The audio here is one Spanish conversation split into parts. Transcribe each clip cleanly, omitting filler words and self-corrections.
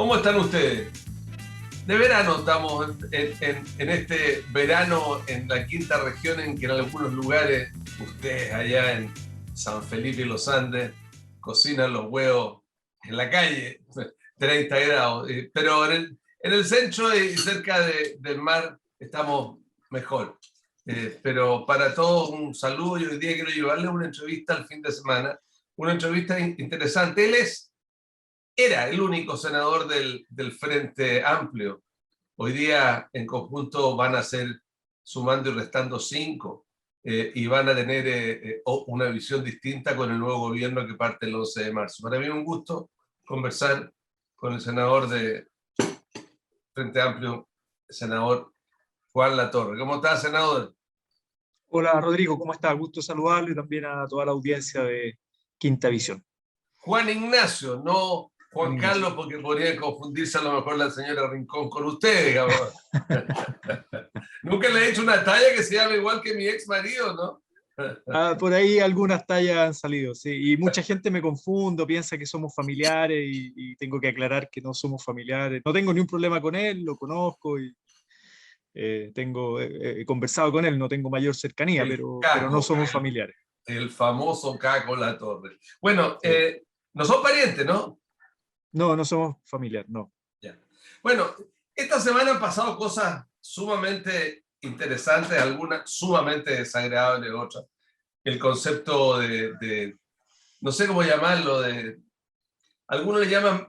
¿Cómo están ustedes? De verano estamos en este verano en la quinta región, en que en algunos lugares, ustedes allá en San Felipe y los Andes, cocinan los huevos en la calle, 30 grados, pero en el centro y cerca del mar estamos mejor. Pero para todos un saludo, y hoy día quiero llevarles una entrevista al fin de semana, una entrevista interesante. Era el único senador del Frente Amplio. Hoy día en conjunto van a ser, sumando y restando 5, y van a tener una visión distinta con el nuevo gobierno que parte el 11 de marzo. Para mí es un gusto conversar con el senador de Frente Amplio, el senador Juan Latorre. ¿Cómo está, senador? Hola Rodrigo, ¿cómo estás? Gusto saludarlo y también a toda la audiencia de Quinta Visión. Juan Ignacio, no Juan Juan Ignacio. Carlos, porque podría confundirse a lo mejor la señora Rincón con usted, digamos. Nunca le he hecho una talla que se llame igual que mi ex marido, ¿no? Por ahí algunas tallas han salido, sí, y mucha gente me confunde, piensa que somos familiares y tengo que aclarar que no somos familiares. No tengo ni un problema con él, lo conozco y he conversado con él, no tengo mayor cercanía, El pero no Caco, somos familiares. el famoso Caco Latorre. Bueno, Sí. no son parientes, ¿no? No, no somos familiares, no. Ya. Bueno, esta semana han pasado cosas sumamente interesantes, algunas sumamente desagradables, otras. El concepto no sé cómo llamarlo, algunos le llaman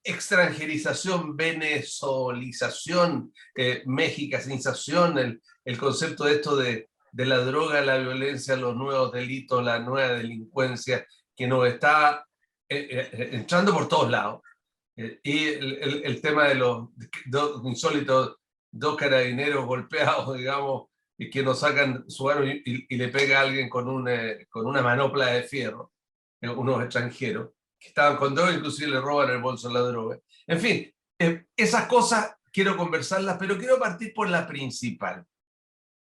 extranjerización, venezolización, mexicanización, el concepto de esto de la droga, la violencia, los nuevos delitos, la nueva delincuencia que nos está entrando por todos lados. Y el tema de los insólitos 2 carabineros golpeados, digamos, y que nos sacan su arma y le pega a alguien con una manopla de fierro, unos extranjeros que estaban con droga, inclusive le roban el bolso de la droga. En fin, esas cosas quiero conversarlas, pero quiero partir por la principal.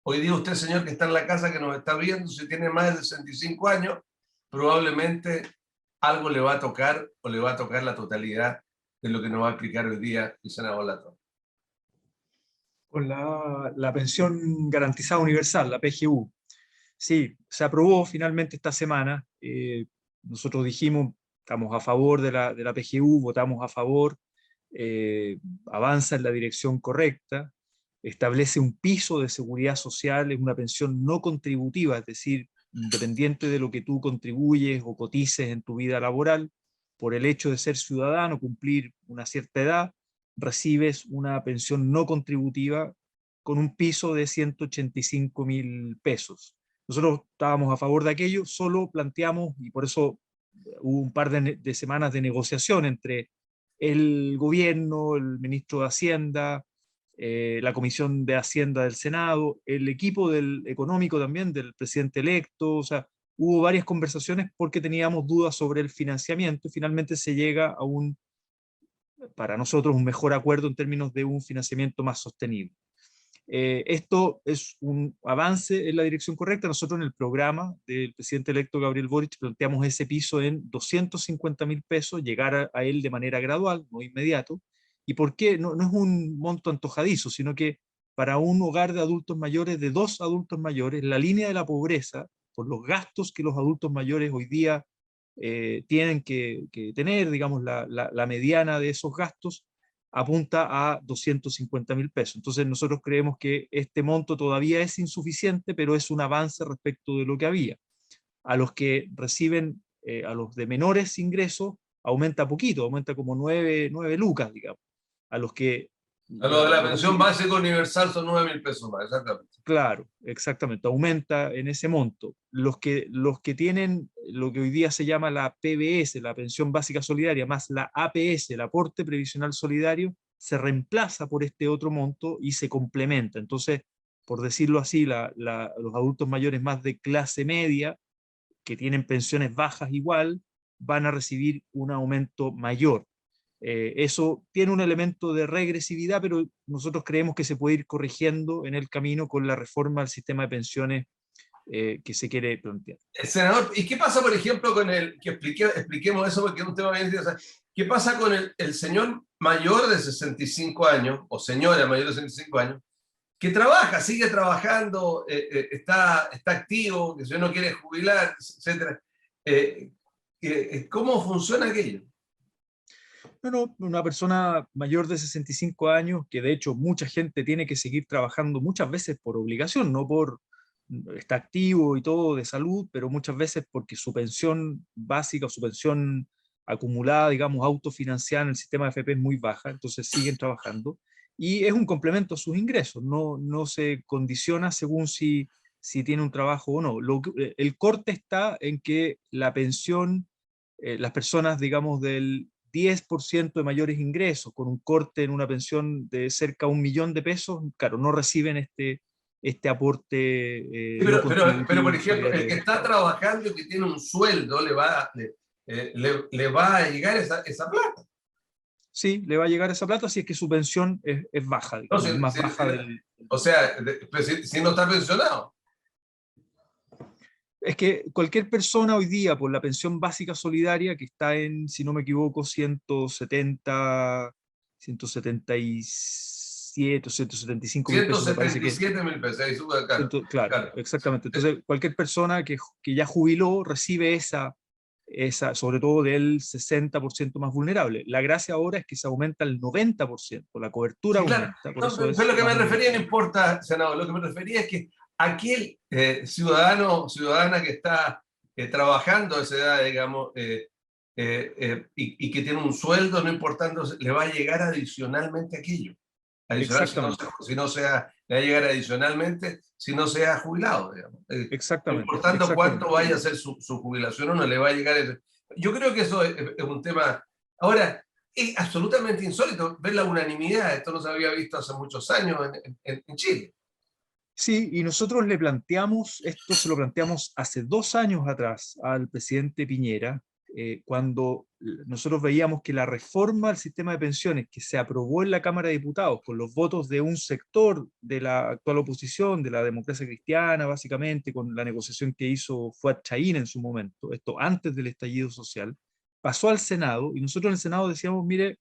Hoy día usted, señor, que está en la casa, que nos está viendo, si tiene más de 65 años, probablemente algo le va a tocar o le va a tocar la totalidad de lo que nos va a explicar hoy día el senador Latorre. Con la pensión garantizada universal, la PGU. Sí, se aprobó finalmente esta semana. Nosotros dijimos, estamos a favor de la PGU, votamos a favor, avanza en la dirección correcta, establece un piso de seguridad social, es una pensión no contributiva, es decir, independiente de lo que tú contribuyes o cotices en tu vida laboral, por el hecho de ser ciudadano, cumplir una cierta edad, recibes una pensión no contributiva con un piso de 185.000 pesos. Nosotros estábamos a favor de aquello, solo planteamos, y por eso hubo un par de semanas de negociación entre el gobierno, el ministro de Hacienda, la Comisión de Hacienda del Senado, el equipo económico también del presidente electo, o sea, hubo varias conversaciones porque teníamos dudas sobre el financiamiento y finalmente se llega a para nosotros, un mejor acuerdo en términos de un financiamiento más sostenible. Esto es un avance en la dirección correcta. Nosotros en el programa del presidente electo Gabriel Boric planteamos ese piso en 250.000 pesos, llegar a él de manera gradual, no inmediato. ¿Y por qué? No es un monto antojadizo, sino que para un hogar de adultos mayores, de 2 adultos mayores, la línea de la pobreza, por los gastos que los adultos mayores hoy día tienen que tener, digamos, la mediana de esos gastos, apunta a 250.000 pesos. Entonces nosotros creemos que este monto todavía es insuficiente, pero es un avance respecto de lo que había. A los que reciben, a los de menores ingresos, aumenta poquito, aumenta como 9 lucas, digamos. A los que A lo de la lo pensión reciben, básica universal son 9.000 pesos más, exactamente. claro, exactamente, aumenta en ese monto. Los que tienen lo que hoy día se llama la PBS, la pensión básica solidaria, más la APS, el aporte previsional solidario, se reemplaza por este otro monto y se complementa. Entonces, por decirlo así, los adultos mayores más de clase media, que tienen pensiones bajas igual, van a recibir un aumento mayor. Eso tiene un elemento de regresividad, pero nosotros creemos que se puede ir corrigiendo en el camino con la reforma al sistema de pensiones que se quiere plantear. Senador, ¿y qué pasa, por ejemplo, con expliquemos eso porque es un tema bien interesante? ¿Qué pasa con el señor mayor de 65 años, o señora mayor de 65 años, que trabaja, sigue trabajando, está activo, que si no quiere jubilar, etc. ¿Cómo funciona aquello? No, no, una persona mayor de 65 años, que de hecho mucha gente tiene que seguir trabajando muchas veces por obligación, no por está activo y todo de salud, pero muchas veces porque su pensión básica o su pensión acumulada, digamos, autofinanciada en el sistema de AFP es muy baja, entonces siguen trabajando y es un complemento a sus ingresos, no, no se condiciona según si tiene un trabajo o no. El corte está en que la pensión, las personas, digamos, del 10% de mayores ingresos, con un corte en una pensión de cerca de 1 millón de pesos, claro, no reciben este aporte Sí, no pero, por contributivo ejemplo, el solidario que del está Estado. trabajando y que tiene un sueldo, le va a llegar esa plata. Sí, le va a llegar esa plata si es que su pensión es baja, No, digamos, es más baja del... o sea, pues, si no está pensionado. Es que cualquier persona hoy día, por la pensión básica solidaria, que está en, si no me equivoco, 177 o 175.000 pesos, me parece que es. 177.000 pesos, ahí sube acá. Claro, Claro. exactamente. Entonces, cualquier persona que ya jubiló recibe esa, sobre todo del 60% más vulnerable. La gracia ahora es que se aumenta el 90%, la cobertura Sí, claro. aumenta, por No, eso pero es lo que me más refería no universal. importa, senador, lo que me refería es que aquel ciudadana que está trabajando a esa edad, digamos, y que tiene un sueldo, no importando, le va a llegar adicionalmente aquello. Adicional, Exactamente, si no sea, le va a llegar adicionalmente si no sea jubilado, digamos. No exactamente, importando cuánto exactamente. vaya a ser su jubilación, uno le va a llegar. Yo creo que eso es un tema. Ahora, es absolutamente insólito ver la unanimidad. Esto no se había visto hace muchos años en Chile. Sí, y nosotros le planteamos, esto se lo planteamos hace 2 años atrás al presidente Piñera, cuando nosotros veíamos que la reforma al sistema de pensiones que se aprobó en la Cámara de Diputados con los votos de un sector de la actual oposición, de la democracia cristiana, básicamente, con la negociación que hizo Fuad Chaín en su momento, esto antes del estallido social, pasó al Senado y nosotros en el Senado decíamos, mire,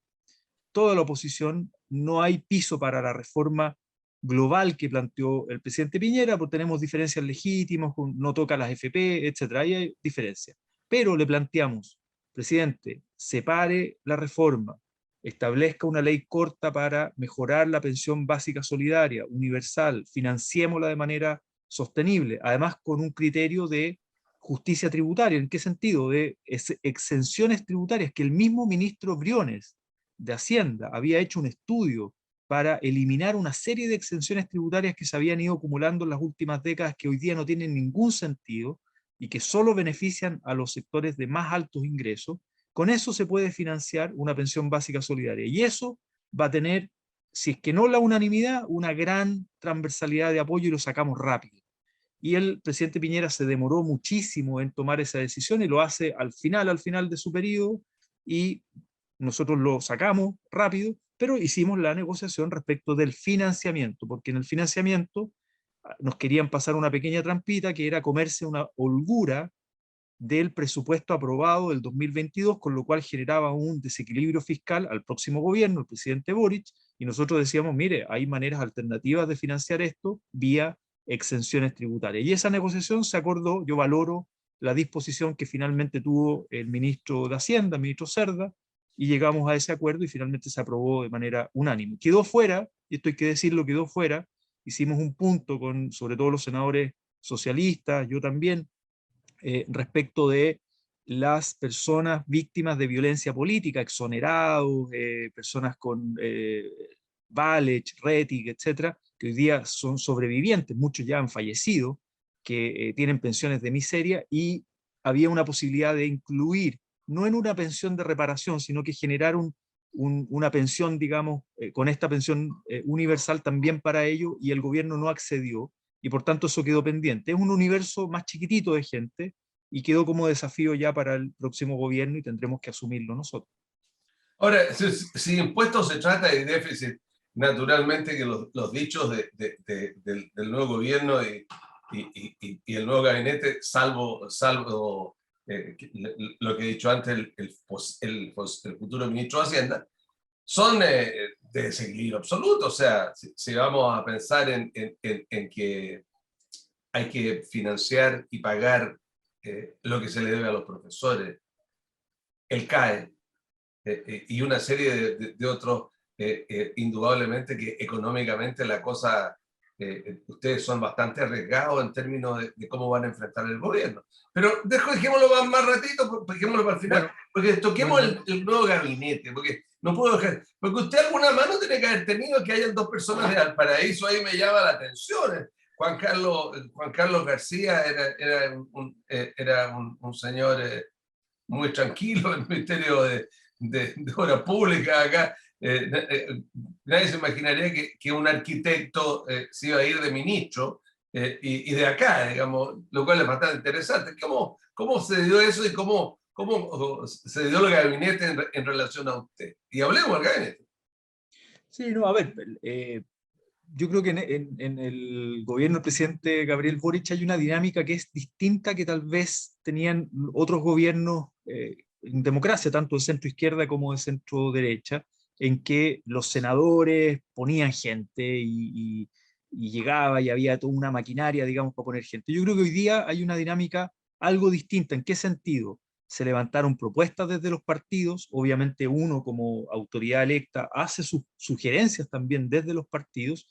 toda la oposición, no hay piso para la reforma global que planteó el presidente Piñera, porque tenemos diferencias legítimas, no toca las FP, etcétera, ahí hay diferencias. Pero le planteamos, presidente, separe la reforma, establezca una ley corta para mejorar la pensión básica solidaria, universal, financiémosla de manera sostenible, además con un criterio de justicia tributaria. ¿En qué sentido? De exenciones tributarias que el mismo ministro Briones de Hacienda había hecho un estudio para eliminar una serie de exenciones tributarias que se habían ido acumulando en las últimas décadas, que hoy día no tienen ningún sentido y que solo benefician a los sectores de más altos ingresos. Con eso se puede financiar una pensión básica solidaria. Y eso va a tener, si es que no la unanimidad, una gran transversalidad de apoyo y lo sacamos rápido. Y el presidente Piñera se demoró muchísimo en tomar esa decisión y lo hace al final de su periodo, y nosotros lo sacamos rápido, pero hicimos la negociación respecto del financiamiento, porque en el financiamiento nos querían pasar una pequeña trampita que era comerse una holgura del presupuesto aprobado del 2022, con lo cual generaba un desequilibrio fiscal al próximo gobierno, el presidente Boric, y nosotros decíamos, mire, hay maneras alternativas de financiar esto vía exenciones tributarias. Y esa negociación se acordó, yo valoro la disposición que finalmente tuvo el ministro de Hacienda, el ministro Cerda, y llegamos a ese acuerdo y finalmente se aprobó de manera unánime. Quedó fuera, y esto hay que decirlo, quedó fuera, hicimos un punto con sobre todo los senadores socialistas, yo también, respecto de las personas víctimas de violencia política, exonerados, personas con Valech, Rettig, etcétera, que hoy día son sobrevivientes, muchos ya han fallecido, que tienen pensiones de miseria, y había una posibilidad de incluir, no en una pensión de reparación, sino que generar una pensión, digamos, con esta pensión universal también para ello, y el gobierno no accedió, y por tanto eso quedó pendiente. Es un universo más chiquitito de gente y quedó como desafío ya para el próximo gobierno y tendremos que asumirlo nosotros. Ahora, si impuestos se trata de déficit, naturalmente que los dichos del nuevo gobierno y el nuevo gabinete, salvo lo que he dicho antes, el futuro ministro de Hacienda, son de desequilibrio absoluto. O sea, si vamos a pensar en que hay que financiar y pagar lo que se le debe a los profesores, el CAE, y una serie de otros, indudablemente que económicamente la cosa, ustedes son bastante arriesgados en términos de cómo van a enfrentar el gobierno. Pero dejémoslo más ratito, dejémoslo para el final, Bueno, porque toquemos bueno, el nuevo gabinete, porque no puedo dejar, porque usted alguna mano tiene que haber tenido que hayan dos personas de Valparaíso, ahí me llama la atención. Juan Carlos García era un señor muy tranquilo en el Ministerio de Obras Públicas acá. Nadie se imaginaría que un arquitecto se iba a ir de ministro y de acá, digamos, lo cual es bastante interesante. ¿Cómo se dio eso y cómo se dio el gabinete en relación a usted? Y hablemos del gabinete. sí, no, a ver, yo creo que en el gobierno del presidente Gabriel Boric hay una dinámica que es distinta que tal vez tenían otros gobiernos en democracia, tanto de centro izquierda como de centro derecha, en que los senadores ponían gente y llegaba y había toda una maquinaria, digamos, para poner gente. Yo creo que hoy día hay una dinámica algo distinta. ¿En qué sentido? Se levantaron propuestas desde los partidos, obviamente uno como autoridad electa hace sus sugerencias también desde los partidos,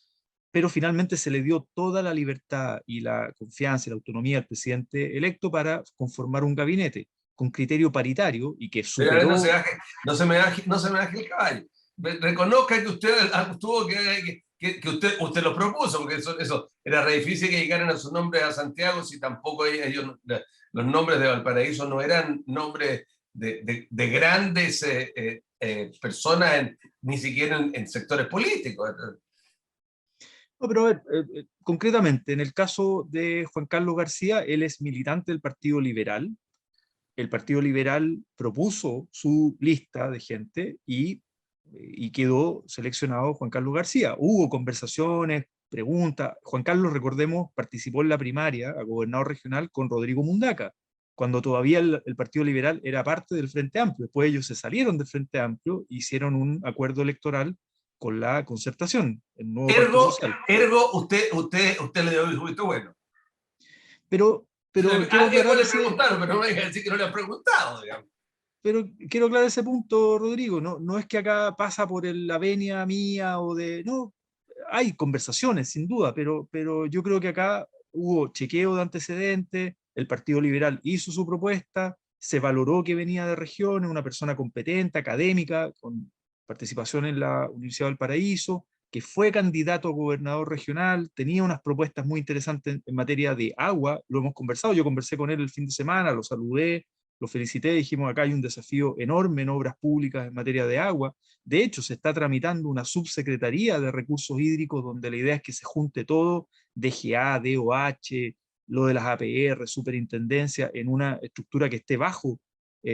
pero finalmente se le dio toda la libertad y la confianza y la autonomía al presidente electo para conformar un gabinete con criterio paritario y que Pero no se, superó. no se me baje el caballo. Reconozca que usted tuvo que usted lo propuso, porque eso era re difícil que llegaran a sus nombres a Santiago si tampoco ellos, los nombres de Valparaíso no eran nombres de grandes personas, ni siquiera en sectores políticos. No, pero a ver, concretamente, en el caso de Juan Carlos García, él es militante del Partido Liberal. El Partido Liberal propuso su lista de gente y quedó seleccionado Juan Carlos García. Hubo conversaciones, preguntas. Juan Carlos, recordemos, participó en la primaria a gobernador regional con Rodrigo Mundaca, cuando todavía el Partido Liberal era parte del Frente Amplio. Después ellos se salieron del Frente Amplio, hicieron un acuerdo electoral con la Concertación, el nuevo Pacto Social. Usted le dio el visto bueno. Pero quiero Después aclarar le preguntaron, pero no me diga decir que no le han preguntado, digamos. Pero quiero aclarar ese punto, Rodrigo. No, no es que acá pasa por la venia mía o de. No, hay conversaciones, sin duda, pero yo creo que acá hubo chequeo de antecedentes, el Partido Liberal hizo su propuesta, se valoró que venía de regiones, una persona competente, académica, con participación en la Universidad del Paraíso, que fue candidato a gobernador regional, tenía unas propuestas muy interesantes en materia de agua, lo hemos conversado, yo conversé con él el fin de semana, lo saludé, lo felicité, dijimos acá hay un desafío enorme en obras públicas en materia de agua. De hecho, se está tramitando una subsecretaría de recursos hídricos donde la idea es que se junte todo, DGA, DOH, lo de las APR, superintendencia, en una estructura que esté bajo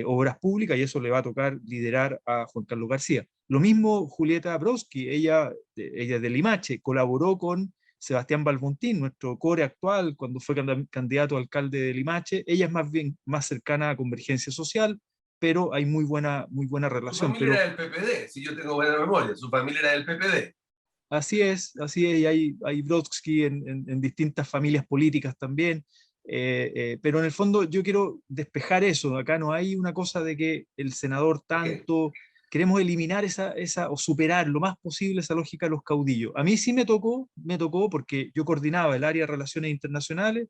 obras públicas, y eso le va a tocar liderar a Juan Carlos García. Lo mismo Julieta Brodsky, ella es de Limache, colaboró con Sebastián Balbontín, nuestro core actual, cuando fue candidato a alcalde de Limache. Ella es más bien más cercana a Convergencia Social, pero hay muy buena Su relación. familia Pero era del PPD, si yo tengo buena memoria, su familia era del PPD. así es, y hay Brodsky en distintas familias políticas también. Pero en el fondo yo quiero despejar eso. Acá no hay una cosa de que el senador ¿Qué? tanto, queremos eliminar esa o superar lo más posible esa lógica de los caudillos. A mí sí me tocó porque yo coordinaba el área de relaciones internacionales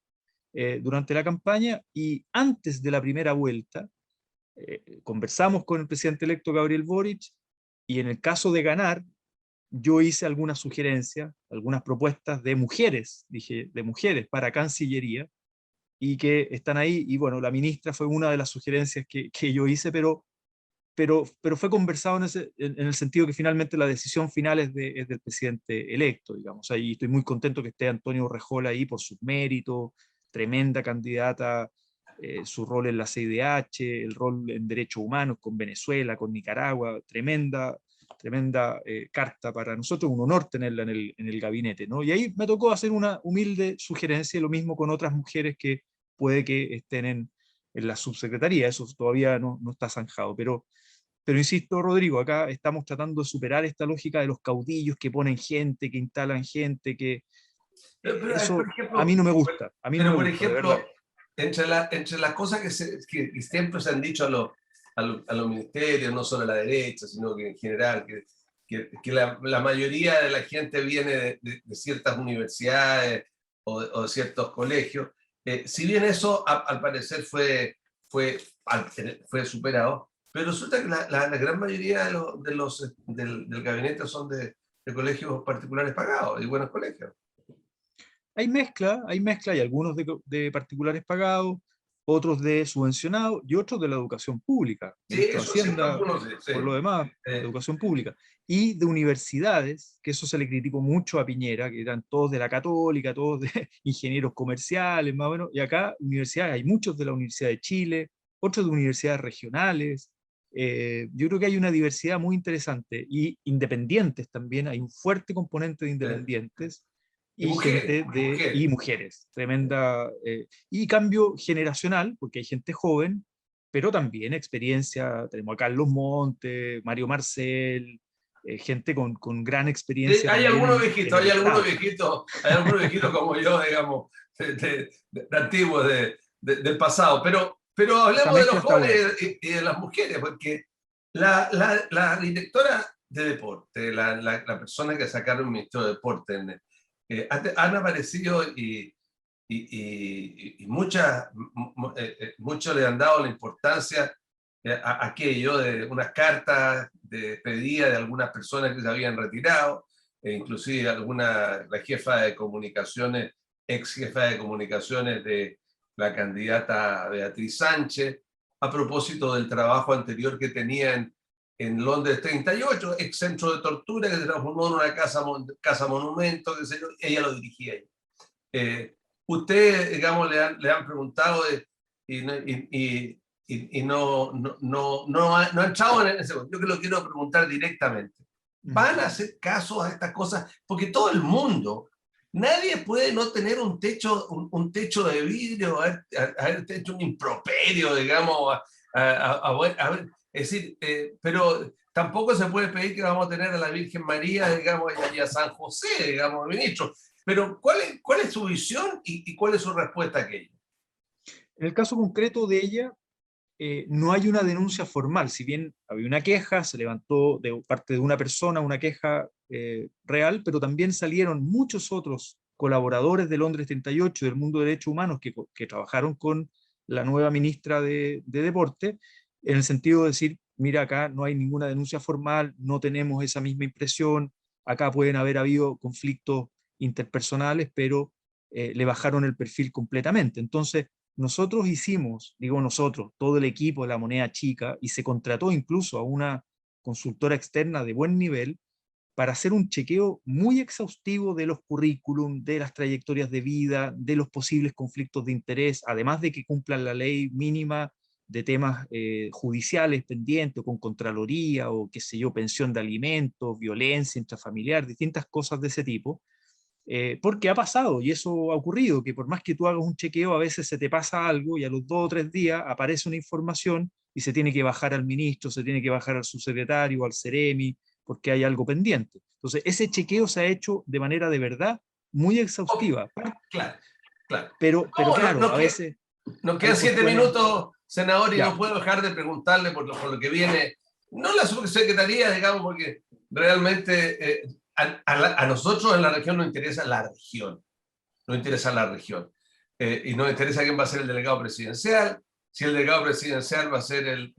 durante la campaña y antes de la primera vuelta conversamos con el presidente electo Gabriel Boric y en el caso de ganar, yo hice algunas sugerencias, algunas propuestas de mujeres, dije, de mujeres para Cancillería, y que están ahí, y bueno, la ministra fue una de las sugerencias que yo hice, pero fue conversado en el sentido que finalmente la decisión final es del presidente electo, digamos. Ahí estoy muy contento que esté Antonio Rejola ahí por sus méritos, tremenda candidata, su rol en la CIDH, el rol en derechos humanos con Venezuela, con Nicaragua, tremenda carta para nosotros, un honor tenerla en el gabinete, ¿no? Y ahí me tocó hacer una humilde sugerencia, lo mismo con otras mujeres que puede que estén en la subsecretaría, eso todavía no está zanjado, Pero insisto, Rodrigo, acá estamos tratando de superar esta lógica de los caudillos que ponen gente, que instalan gente, que Por eso a mí ejemplo, no me gusta, a mí no me pero por gusta, de verdad. ejemplo, entre las cosas que siempre se han dicho a los ministerios, no solo a la derecha, sino que en general, que la mayoría de la gente viene de ciertas universidades o de ciertos colegios, si bien eso al parecer fue, fue superado, pero resulta que la gran mayoría del gabinete son de colegios particulares pagados y buenos colegios. Hay mezcla, hay algunos de particulares pagados, otros de subvencionados y otros de la educación pública, Sí, ministro de eso siempre Hacienda, algunos sí. por lo demás, educación pública, y de universidades, que eso se le criticó mucho a Piñera, que eran todos de la Católica, todos de ingenieros comerciales, más o menos, y acá universidades, hay muchos de la Universidad de Chile, otros de universidades regionales. Yo creo que hay una diversidad muy interesante, y independientes también, hay un fuerte componente de independientes, Y y mujeres, gente y mujeres, tremenda, y cambio generacional, porque hay gente joven, pero también experiencia, tenemos a Carlos Montes, Mario Marcel, gente con gran sí, experiencia también en el Estado. hay algunos viejitos como yo, digamos, de antiguos, del pasado, pero Esa hablemos de los mezcla está buena. jóvenes y de las mujeres, porque la directora de deporte, la persona que sacaron el ministro de deporte, han aparecido y muchos le han dado la importancia a aquello de unas cartas de despedida de algunas personas que se habían retirado, inclusive la jefa de comunicaciones, ex jefa de comunicaciones de la candidata Beatriz Sánchez, a propósito del trabajo anterior que tenía en Londres 38, ex centro de tortura que se transformó en una casa monumento, que ella lo dirigía ahí. Usted, digamos, le han preguntado y, no ha entrado en ese. Yo que lo quiero preguntar directamente. ¿Van a hacer caso a estas cosas? Porque todo el mundo, nadie puede no tener un techo de vidrio, haber hecho un improperio, digamos, es decir, pero tampoco se puede pedir que vamos a tener a la Virgen María, digamos, y a San José, digamos, ministro. Pero ¿cuál es su visión y cuál es su respuesta a aquello? En el caso concreto de ella, no hay una denuncia formal, si bien había una queja, se levantó de parte de una persona una queja real, pero también salieron muchos otros colaboradores de Londres 38 del mundo de derechos humanos que trabajaron con la nueva ministra de Deporte, en el sentido de decir, mira, acá no hay ninguna denuncia formal, no tenemos esa misma impresión, acá pueden haber habido conflictos interpersonales, pero le bajaron el perfil completamente. Entonces, nosotros hicimos, digo nosotros, todo el equipo de La Moneda Chica, y se contrató incluso a una consultora externa de buen nivel para hacer un chequeo muy exhaustivo de los currículum, de las trayectorias de vida, de los posibles conflictos de interés, además de que cumplan la ley mínima de temas judiciales pendientes, con contraloría o qué sé yo, pensión de alimentos, violencia intrafamiliar, distintas cosas de ese tipo. Porque ha pasado y eso ha ocurrido, que por más que tú hagas un chequeo, a veces se te pasa algo y a los 2 o 3 días aparece una información y se tiene que bajar al ministro, se tiene que bajar al subsecretario, al Ceremi, porque hay algo pendiente. Entonces, ese chequeo se ha hecho de manera de verdad muy Oh, exhaustiva, claro, claro. pero No, claro, a veces nos hay quedan 7 cuestiones, minutos, senador, y no ya. puedo dejar de preguntarle por lo que viene. No la subsecretaría, digamos, porque realmente a nosotros en la región nos interesa la región. No interesa la región. Y nos interesa quién va a ser el delegado presidencial, si el delegado presidencial va a ser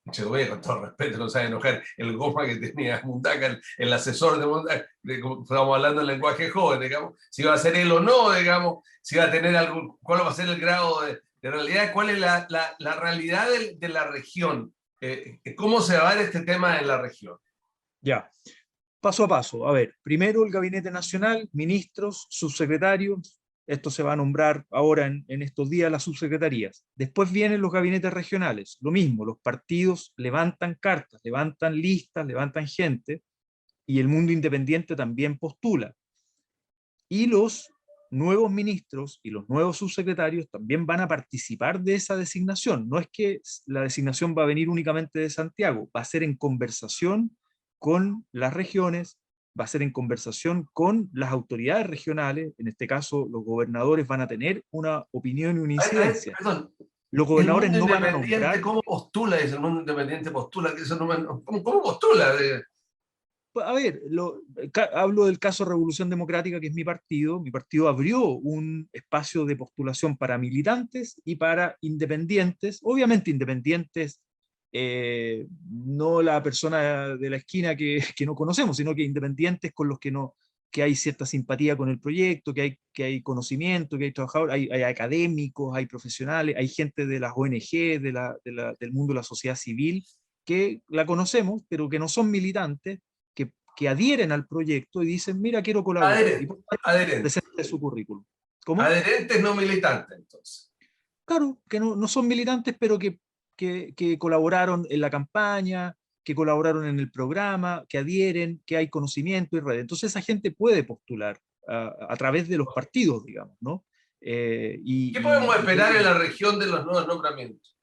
Chegoya, con todo respeto, no sabe enojar, el goma que tenía Mundaca, el asesor de Mundaca, estamos hablando en lenguaje joven, digamos, si va a ser él o no, digamos, si va a tener algún, cuál va a ser el grado de realidad, cuál es la realidad de la región, cómo se va a ver este tema en la región. Ya, paso a paso. A ver, primero el Gabinete Nacional, ministros, subsecretarios, esto se va a nombrar ahora en estos días las subsecretarías. Después vienen los gabinetes regionales, lo mismo, los partidos levantan cartas, levantan listas, levantan gente, y el mundo independiente también postula. Y los nuevos ministros y los nuevos subsecretarios también van a participar de esa designación. No es que la designación va a venir únicamente de Santiago, va a ser en conversación con las regiones, va a ser en conversación con las autoridades regionales. En este caso, los gobernadores van a tener una opinión y una incidencia. Perdón, Los el gobernadores mundo no van a independiente, nombrar. ¿cómo postula? Dice, el mundo independiente postula, que eso no ¿cómo postula? A ver, hablo del caso Revolución Democrática, que es mi partido. Mi partido abrió un espacio de postulación para militantes y para independientes. Obviamente independientes, no la persona de la esquina que no conocemos, sino que independientes con los que, no, que hay cierta simpatía con el proyecto, que hay conocimiento, que hay trabajadores, hay académicos, hay profesionales, hay gente de las ONG, del mundo de la sociedad civil, que la conocemos, pero que no son militantes, que adhieren al proyecto y dicen, mira, quiero colaborar. Y Adherente, por tanto, adherente. presenta su currículum. ¿Cómo? Adherentes no militantes, entonces. Claro, que no son militantes, pero que colaboraron en la campaña, que colaboraron en el programa, que adhieren, que hay conocimiento y red. Entonces esa gente puede postular a través de los partidos, digamos, ¿no? ¿Qué podemos Y creo esperar en que la región de los nuevos nombramientos?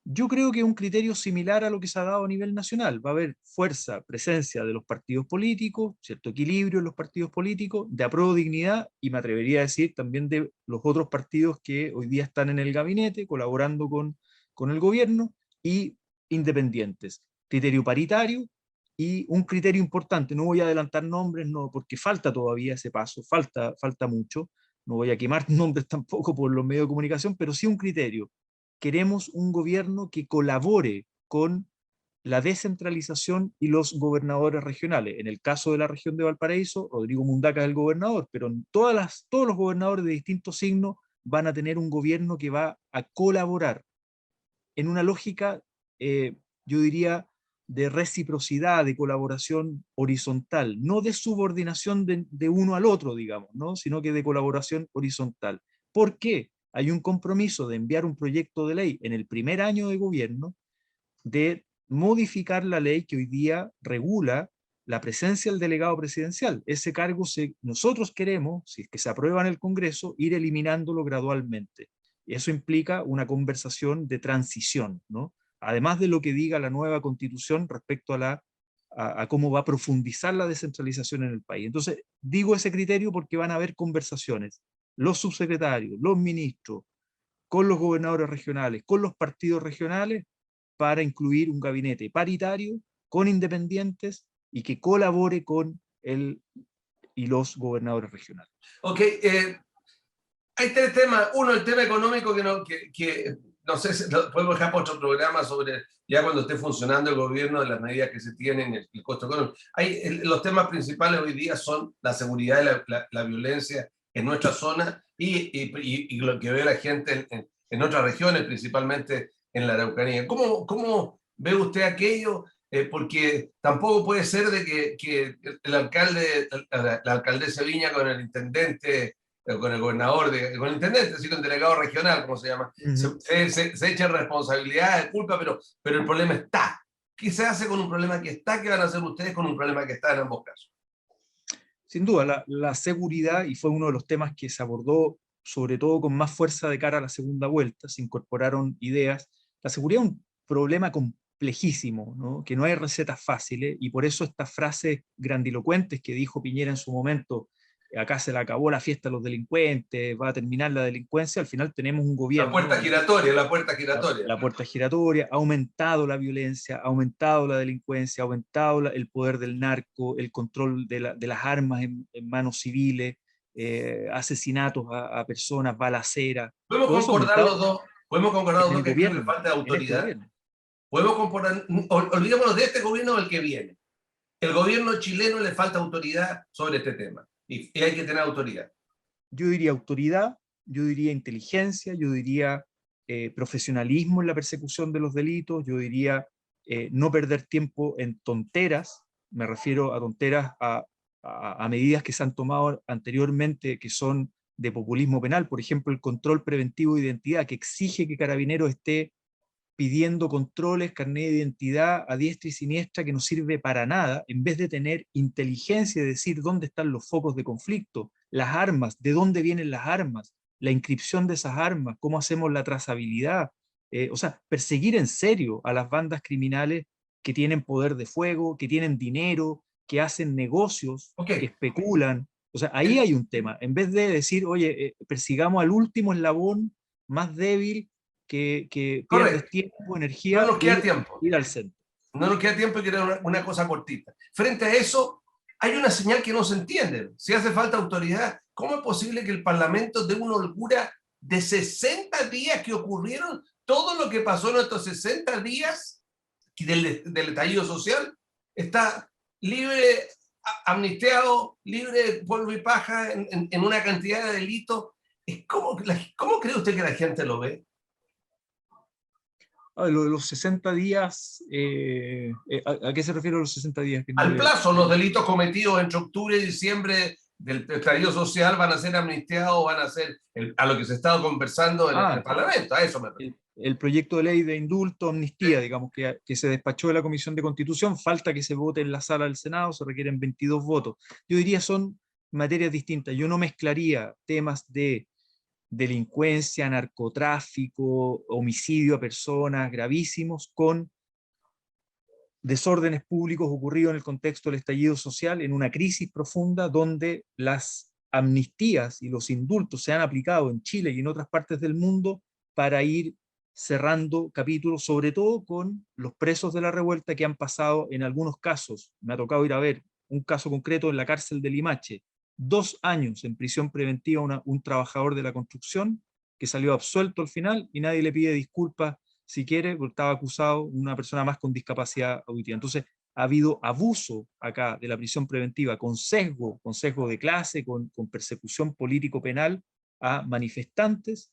yo creo que es un criterio similar a lo que se ha dado a nivel nacional. Va a haber fuerza, presencia de los partidos políticos, cierto equilibrio en los partidos políticos, de apruebo dignidad, y me atrevería a decir también de los otros partidos que hoy día están en el gabinete, colaborando con el gobierno, y independientes. Criterio paritario y un criterio importante. No voy a adelantar nombres, no, porque falta todavía ese paso, falta mucho. No voy a quemar nombres tampoco por los medios de comunicación, pero sí un criterio. Queremos un gobierno que colabore con la descentralización y los gobernadores regionales. En el caso de la región de Valparaíso, Rodrigo Mundaca es el gobernador, pero en todos los gobernadores de distintos signos van a tener un gobierno que va a colaborar en una lógica, yo diría, de reciprocidad, de colaboración horizontal, no de subordinación de uno al otro, digamos, ¿no? Sino que de colaboración horizontal. ¿Por qué? Hay un compromiso de enviar un proyecto de ley en el primer año de gobierno de modificar la ley que hoy día regula la presencia del delegado presidencial. Ese cargo nosotros queremos, si es que se aprueba en el Congreso, ir eliminándolo gradualmente. Y eso implica una conversación de transición, ¿no? Además de lo que diga la nueva Constitución respecto a cómo va a profundizar la descentralización en el país. Entonces, digo ese criterio porque van a haber conversaciones, los subsecretarios, los ministros, con los gobernadores regionales, con los partidos regionales, para incluir un gabinete paritario, con independientes y que colabore con el y los gobernadores regionales. Ok, hay tres temas. Uno, el tema económico que no sé si lo podemos dejar para otro programa sobre ya cuando esté funcionando el gobierno, de las medidas que se tienen, el costo económico. Los temas principales hoy día son la seguridad y la violencia en nuestra zona y lo que ve la gente en otras regiones, principalmente en la Araucanía. ¿Cómo ve usted aquello? Porque tampoco puede ser de que el alcalde, la alcaldesa Viña con el intendente, con el gobernador, con el intendente, así con el delegado regional, como se llama, se echa responsabilidad, culpa, pero el problema está. ¿Qué se hace con un problema que está? ¿Qué van a hacer ustedes con un problema que está en ambos casos? Sin duda, la seguridad, y fue uno de los temas que se abordó sobre todo con más fuerza de cara a la segunda vuelta, se incorporaron ideas. La seguridad es un problema complejísimo, ¿no? Que no hay recetas fáciles, y por eso estas frases grandilocuentes que dijo Piñera en su momento, acá se le acabó la fiesta a los delincuentes, va a terminar la delincuencia, al final tenemos un La gobierno, puerta giratoria, la puerta giratoria. la puerta giratoria, ha aumentado la violencia, ha aumentado la delincuencia, ha aumentado el poder del narco, el control de las armas en manos civiles, asesinatos a personas, balaceras, ¿Podemos todo eso ha concordar aumentado los dos? ¿Podemos concordar en los dos el que aquí le gobierno, falta en este autoridad? gobierno. ¿Podemos concordar? Olvidémonos de este gobierno o el que viene. El gobierno chileno le falta autoridad sobre este tema y hay que tener autoridad. Yo diría autoridad, yo diría inteligencia, yo diría profesionalismo en la persecución de los delitos, yo diría no perder tiempo en tonteras, me refiero a tonteras, a medidas que se han tomado anteriormente que son de populismo penal, por ejemplo, el control preventivo de identidad, que exige que Carabineros esté pidiendo controles, carnet de identidad a diestra y siniestra, que no sirve para nada, en vez de tener inteligencia y decir dónde están los focos de conflicto, las armas, de dónde vienen las armas, la inscripción de esas armas, cómo hacemos la trazabilidad, o sea, perseguir en serio a las bandas criminales que tienen poder de fuego, que tienen dinero, que hacen negocios, Ok, que especulan. O sea, ahí hay un tema. En vez de decir, oye, persigamos al último eslabón más débil que pierdes correcto. tiempo, No energía, nos queda tiempo. ir al centro. No nos queda tiempo y queda una cosa cortita. Frente a eso, hay una señal que no se entiende. Si hace falta autoridad, ¿cómo es posible que el Parlamento dé una holgura de 60 días que ocurrieron todo lo que pasó en estos 60 días del estallido social? Está libre, amnistiado, libre de polvo y paja en una cantidad de delitos. ¿Cómo cree usted que la gente lo ve? Lo de los 60 días, ¿a qué se refiere los 60 días? Que no Al le... plazo, los delitos cometidos entre octubre y diciembre del estallido social van a ser amnistiados, van a ser a lo que se ha estado conversando en el Ah, Parlamento, a eso me refiero. el proyecto de ley de indulto, amnistía, digamos, que se despachó de la Comisión de Constitución, falta que se vote en la sala del Senado, se requieren 22 votos. Yo diría son materias distintas. Yo no mezclaría temas de delincuencia, narcotráfico, homicidio a personas gravísimos con desórdenes públicos ocurridos en el contexto del estallido social, en una crisis profunda donde las amnistías y los indultos se han aplicado en Chile y en otras partes del mundo para ir cerrando capítulos, sobre todo con los presos de la revuelta que han pasado en algunos casos. Me ha tocado ir a ver un caso concreto en la cárcel de Limache, 2 años en prisión preventiva un trabajador de la construcción que salió absuelto al final y nadie le pide disculpas si quiere, porque estaba acusado una persona más con discapacidad auditiva. Entonces, ha habido abuso acá de la prisión preventiva con sesgo de clase, con persecución político-penal a manifestantes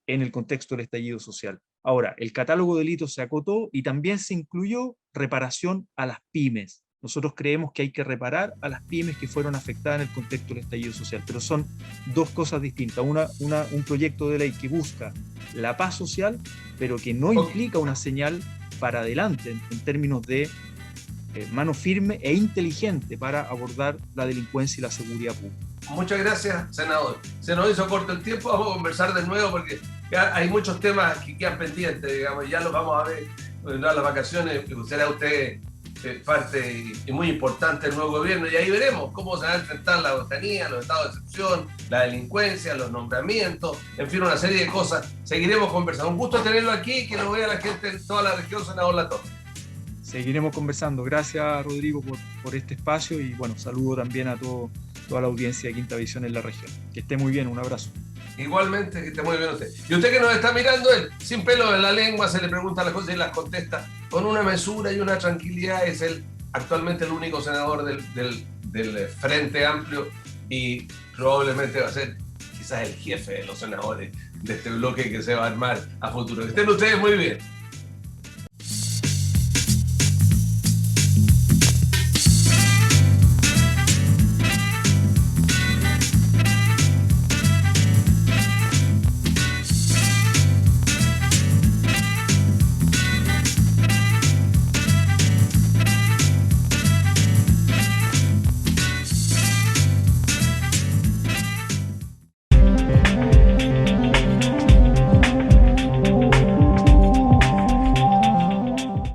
en el contexto del estallido social. Ahora, el catálogo de delitos se acotó y también se incluyó reparación a las pymes. Nosotros creemos que hay que reparar a las pymes que fueron afectadas en el contexto del estallido social, pero son dos cosas distintas. Un proyecto de ley que busca la paz social, pero que no implica una señal para adelante en términos de mano firme e inteligente para abordar la delincuencia y la seguridad pública. Muchas gracias, senador. Se nos hizo corto el tiempo, vamos a conversar de nuevo porque ya hay muchos temas que quedan pendientes, digamos, y ya los vamos a ver en las vacaciones, será usted parte y muy importante del nuevo gobierno, y ahí veremos cómo se va a enfrentar la botanía, los estados de excepción, la delincuencia, los nombramientos, en fin, una serie de cosas. Seguiremos conversando. Un gusto tenerlo aquí, que lo vea la gente en toda la región, senador Latorre. Seguiremos conversando. Gracias, Rodrigo, por este espacio y bueno, saludo también a toda la audiencia de Quinta Visión en la región. Que esté muy bien, un abrazo. Igualmente, que esté muy bien usted. Y usted que nos está mirando, él, sin pelo en la lengua, se le pregunta las cosas y las contesta con una mesura y una tranquilidad. Es actualmente el único senador del Frente Amplio y probablemente va a ser quizás el jefe de los senadores de este bloque que se va a armar a futuro. Que estén ustedes muy bien.